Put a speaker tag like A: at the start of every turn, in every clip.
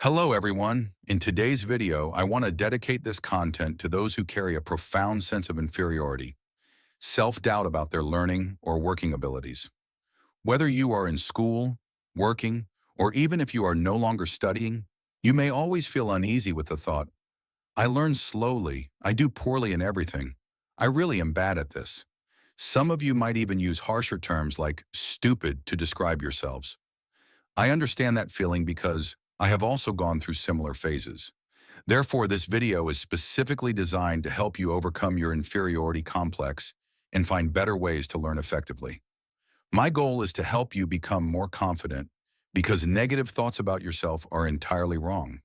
A: Hello everyone. In today's video, I want to dedicate this content to those who carry a profound sense of inferiority, self-doubt about their learning or working abilities. Whether you are in school, working, or even if you are no longer studying, you may always feel uneasy with the thought, I learn slowly, I do poorly in everything. I really am bad at this. Some of you might even use harsher terms like stupid to describe yourselves. I understand that feeling because I have also gone through similar phases. Therefore, this video is specifically designed to help you overcome your inferiority complex and find better ways to learn effectively. My goal is to help you become more confident because negative thoughts about yourself are entirely wrong.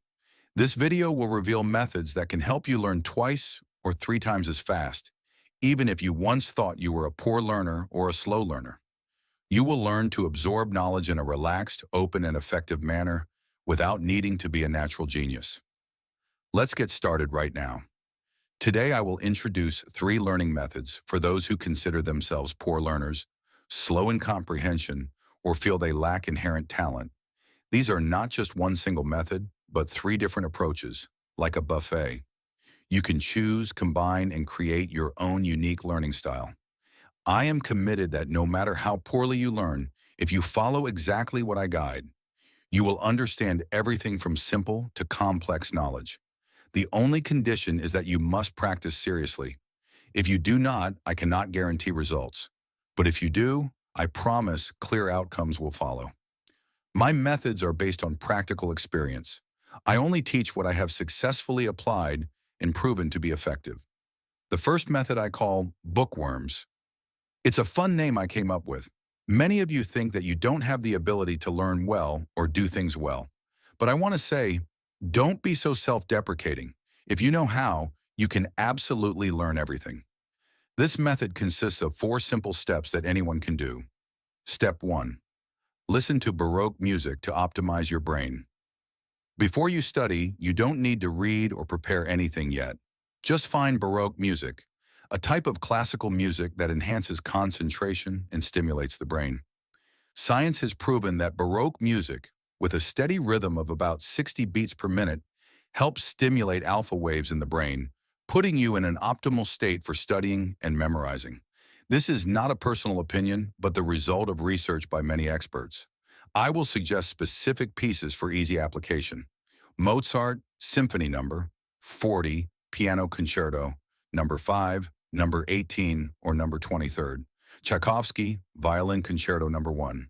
A: This video will reveal methods that can help you learn twice or three times as fast, even if you once thought you were a poor learner or a slow learner. You will learn to absorb knowledge in a relaxed, open, and effective manner without needing to be a natural genius. Let's get started right now. Today, I will introduce three learning methods for those who consider themselves poor learners, slow in comprehension, or feel they lack inherent talent. These are not just one single method, but three different approaches, like a buffet. You can choose, combine, and create your own unique learning style. I am committed that no matter how poorly you learn, if you follow exactly what I guide, you will understand everything from simple to complex knowledge. The only condition is that you must practice seriously. If you do not, I cannot guarantee results. But if you do, I promise clear outcomes will follow. My methods are based on practical experience. I only teach what I have successfully applied and proven to be effective. The first method I call bookworms. It's a fun name I came up with. Many of you think that you don't have the ability to learn well or do things well. But I want to say, don't be so self-deprecating. If you know how, you can absolutely learn everything. This method consists of four simple steps that anyone can do. Step 1. Listen to Baroque music to optimize your brain. Before you study, you don't need to read or prepare anything yet. Just find Baroque music, a type of classical music that enhances concentration and stimulates the brain. Science has proven that Baroque music, with a steady rhythm of about 60 beats per minute, helps stimulate alpha waves in the brain, putting you in an optimal state for studying and memorizing. This is not a personal opinion, but the result of research by many experts. I will suggest specific pieces for easy application. Mozart, Symphony Number 40, Piano Concerto, Number 5, Number 18, or Number 23rd. Tchaikovsky, Violin Concerto Number 1.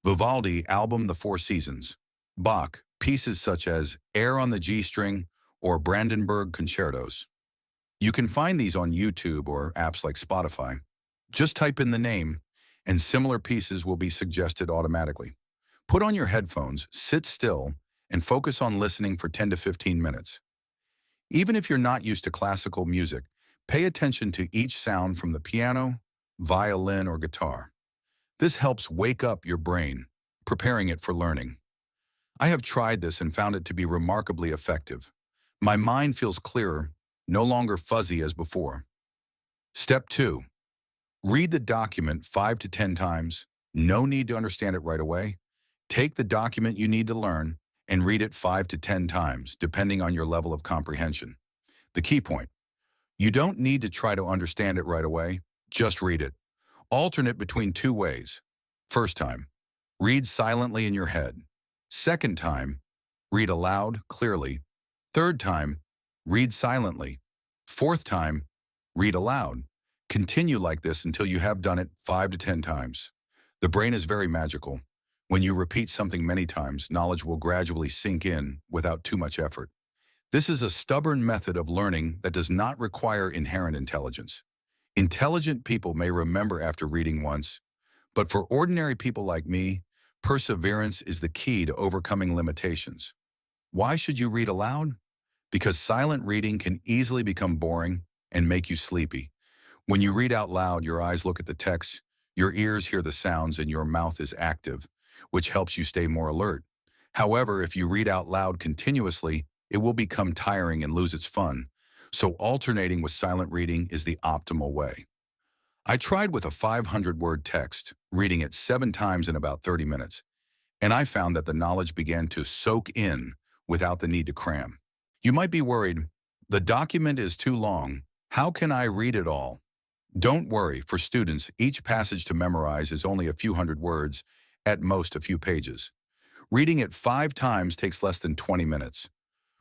A: Vivaldi, Album The Four Seasons. Bach, pieces such as Air on the G String or Brandenburg Concertos. You can find these on YouTube or apps like Spotify. Just type in the name, and similar pieces will be suggested automatically. Put on your headphones, sit still, and focus on listening for 10 to 15 minutes. Even if you're not used to classical music, pay attention to each sound from the piano, violin, or guitar. This helps wake up your brain, preparing it for learning. I have tried this and found it to be remarkably effective. My mind feels clearer, no longer fuzzy as before. Step 2. Read the document 5 to 10 times. No need to understand it right away. Take the document you need to learn and read it 5 to 10 times, depending on your level of comprehension. The key point: you don't need to try to understand it right away, just read it. Alternate between two ways. First time, read silently in your head. Second time, read aloud, clearly. Third time, read silently. Fourth time, read aloud. Continue like this until you have done it 5 to 10 times. The brain is very magical. When you repeat something many times, knowledge will gradually sink in without too much effort. This is a stubborn method of learning that does not require inherent intelligence. Intelligent people may remember after reading once, but for ordinary people like me, perseverance is the key to overcoming limitations. Why should you read aloud? Because silent reading can easily become boring and make you sleepy. When you read out loud, your eyes look at the text, your ears hear the sounds, and your mouth is active, which helps you stay more alert. However, if you read out loud continuously, it will become tiring and lose its fun. So alternating with silent reading is the optimal way. I tried with a 500-word text, reading it 7 times in about 30 minutes, and I found that the knowledge began to soak in without the need to cram. You might be worried, the document is too long. How can I read it all? Don't worry, for students, each passage to memorize is only a few hundred words, at most a few pages. Reading it 5 times takes less than 20 minutes.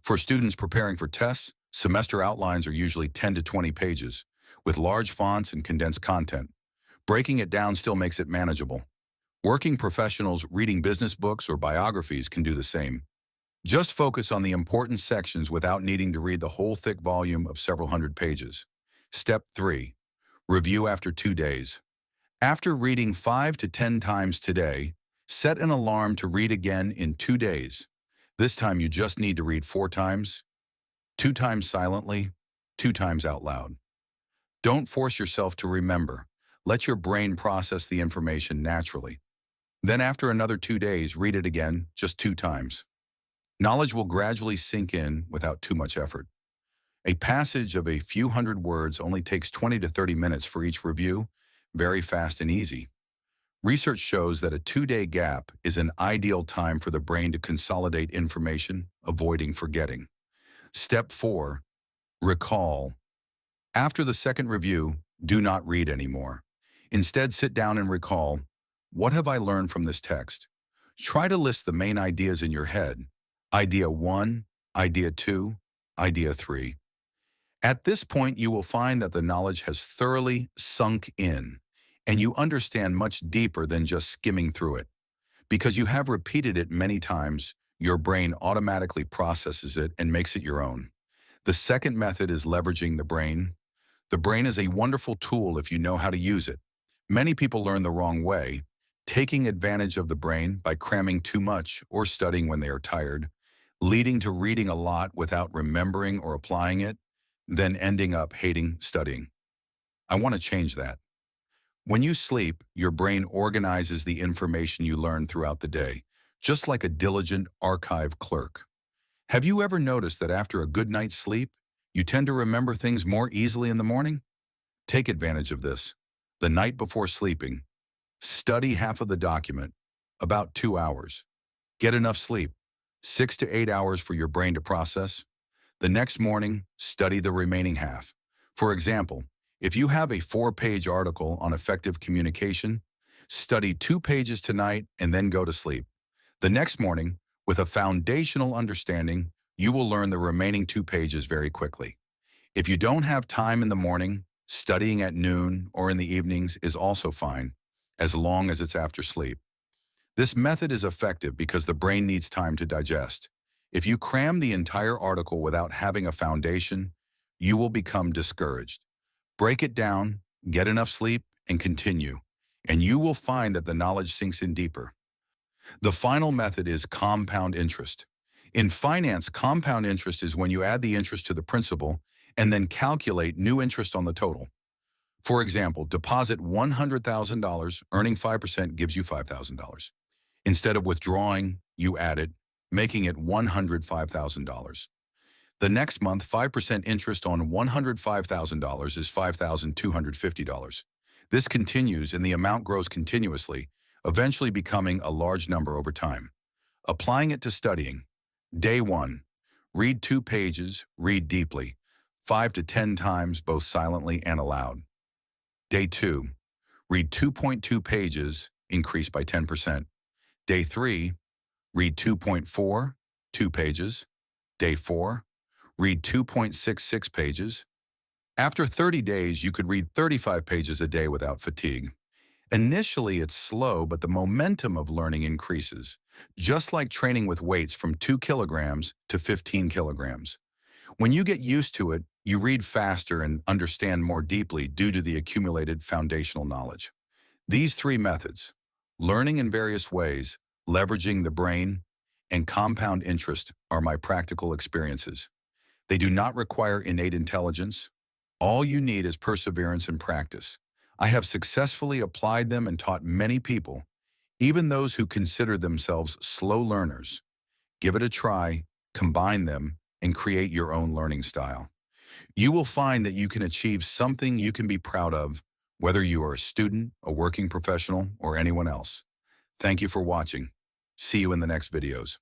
A: For students preparing for tests, semester outlines are usually 10 to 20 pages, with large fonts and condensed content. Breaking it down still makes it manageable. Working professionals reading business books or biographies can do the same. Just focus on the important sections without needing to read the whole thick volume of several hundred pages. Step 3. Review after 2 days. After reading 5 to 10 times today, set an alarm to read again in 2 days. This time you just need to read 4 times, 2 times silently, 2 times out loud. Don't force yourself to remember. Let your brain process the information naturally. Then after another 2 days, read it again, just 2 times. Knowledge will gradually sink in without too much effort. A passage of a few hundred words only takes 20 to 30 minutes for each review, very fast and easy. Research shows that a 2-day gap is an ideal time for the brain to consolidate information, avoiding forgetting. Step 4. Recall. After the second review, do not read anymore. Instead, sit down and recall, what have I learned from this text? Try to list the main ideas in your head. Idea 1, Idea 2, Idea 3. At this point, you will find that the knowledge has thoroughly sunk in, and you understand much deeper than just skimming through it. Because you have repeated it many times, your brain automatically processes it and makes it your own. The second method is leveraging the brain. The brain is a wonderful tool if you know how to use it. Many people learn the wrong way, taking advantage of the brain by cramming too much or studying when they are tired, leading to reading a lot without remembering or applying it, then ending up hating studying. I want to change that. When you sleep, your brain organizes the information you learn throughout the day, just like a diligent archive clerk. Have you ever noticed that after a good night's sleep, you tend to remember things more easily in the morning? Take advantage of this. The night before sleeping, study half of the document, about 2 hours. Get enough sleep, 6 to 8 hours for your brain to process. The next morning, study the remaining half. For example, if you have a 4-page article on effective communication, study 2 pages tonight and then go to sleep. The next morning, with a foundational understanding, you will learn the remaining 2 pages very quickly. If you don't have time in the morning, studying at noon or in the evenings is also fine, as long as it's after sleep. This method is effective because the brain needs time to digest. If you cram the entire article without having a foundation, you will become discouraged. Break it down, get enough sleep, and continue, and you will find that the knowledge sinks in deeper. The final method is compound interest. In finance, compound interest is when you add the interest to the principal and then calculate new interest on the total. For example, deposit $100,000, earning 5% gives you $5,000. Instead of withdrawing, you add it, making it $105,000. The next month, 5% interest on $105,000 is $5,250. This continues and the amount grows continuously, eventually becoming a large number over time. Applying it to studying. Day 1. Read 2 pages, read deeply, 5 to 10 times both silently and aloud. Day 2. Read 2.2 pages, increase by 10%. Day 3. Read 2.4, 2 pages. Day 4. Read 2.66 pages. After 30 days, you could read 35 pages a day without fatigue. Initially, it's slow, but the momentum of learning increases, just like training with weights from 2 kilograms to 15 kilograms. When you get used to it, you read faster and understand more deeply due to the accumulated foundational knowledge. These 3 methods, learning in various ways, leveraging the brain, and compound interest, are my practical experiences. They do not require innate intelligence. All you need is perseverance and practice. I have successfully applied them and taught many people, even those who consider themselves slow learners. Give it a try, combine them, and create your own learning style. You will find that you can achieve something you can be proud of, whether you are a student, a working professional, or anyone else. Thank you for watching. See you in the next videos.